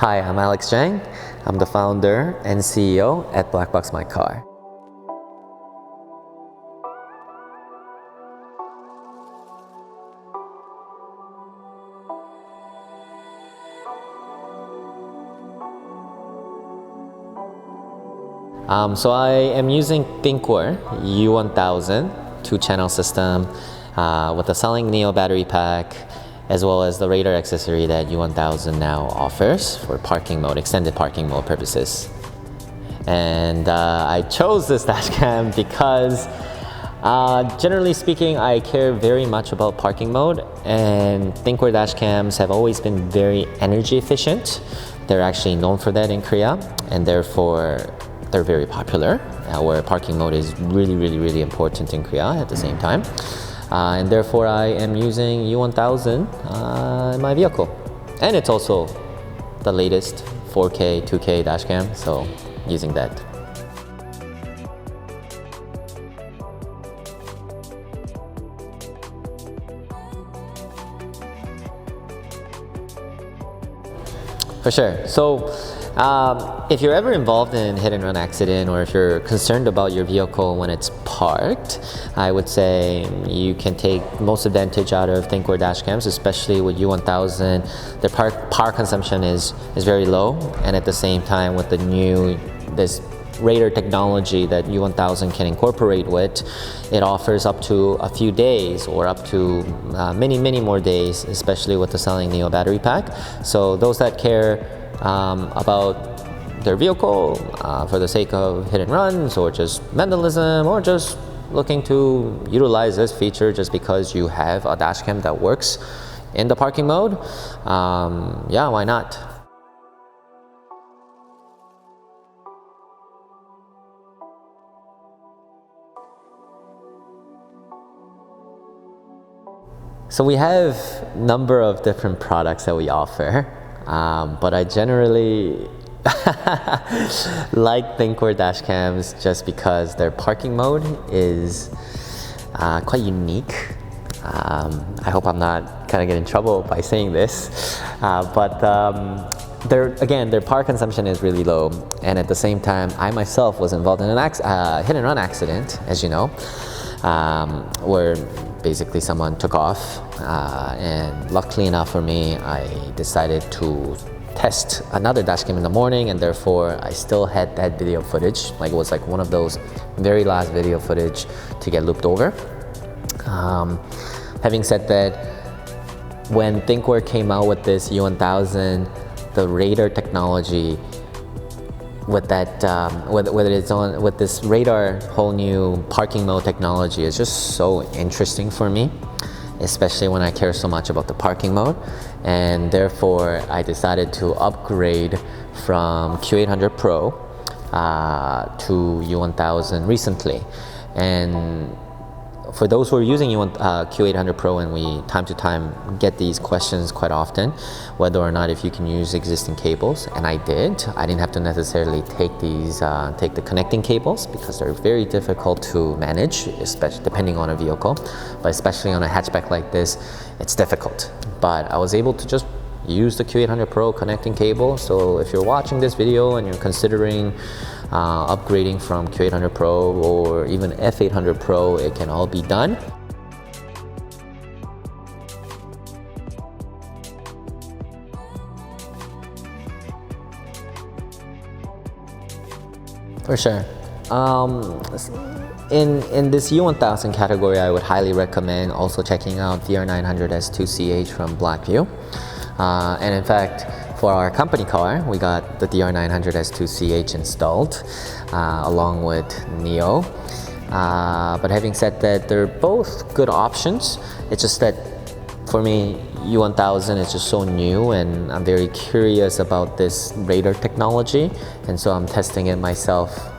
Hi, I'm Jang. I'm the founder and CEO at BlackboxMyCar. So I am using ThinkWare U1000 two-channel system with the Selling Neo battery pack, as well as the radar accessory that U1000 now offers for parking mode, extended parking mode purposes. And I chose this dashcam because generally speaking, I care very much about parking mode, and ThinkWare dashcams have always been very energy efficient. They're actually known for that in Korea, and therefore they're very popular, where parking mode is really important in Korea at the same time. And therefore I am using U1000 in my vehicle. And it's also the latest 4K, 2K dashcam, so using that. For sure. So if you're ever involved in hit and run accident, or if you're concerned about your vehicle when it's parked, I would say you can take most advantage out of ThinkWare dashcams, especially with U1000. Their power consumption is very low, and at the same time with the new this radar technology that U1000 can incorporate with, it offers up to a few days or up to many more days, especially with the Selling Neo battery pack. So those that care about their vehicle for the sake of hit and runs, or just vandalism, or just looking to utilize this feature just because you have a dashcam that works in the parking mode, yeah, why not? So we have a number of different products that we offer, but I generally like ThinkWare dashcams just because their parking mode is quite unique. I hope I'm not kind of getting in trouble by saying this, but their power consumption is really low, and at the same time, I myself was involved in an hit and run accident, as you know, where basically someone took off, and luckily enough for me, I decided to test another dashcam in the morning, and therefore I still had that video footage. Like, it was like one of those very last video footage to get looped over. Having said that, when ThinkWare came out with this U1000, the radar technology with that, with this radar whole new parking mode technology is just so interesting for me, especially when I care so much about the parking mode. And therefore I decided to upgrade from Q800 Pro to U1000 recently. And for those who are using Q800 Pro, and we time to time get these questions quite often, whether or not if you can use existing cables, and I did. I didn't have to necessarily take the connecting cables, because they're very difficult to manage, especially depending on a vehicle, but especially on a hatchback like this, it's difficult. But I was able to just use the Q800 Pro connecting cable. So if you're watching this video and you're considering upgrading from Q800 Pro or even F800 Pro, it can all be done. For sure. In this U1000 category, I would highly recommend also checking out DR900S2CH from Blackview. And in fact, for our company car, we got the DR900S2CH installed along with Neo. But having said that, they're both good options. It's just that for me, U1000 is just so new, and I'm very curious about this radar technology, and so I'm testing it myself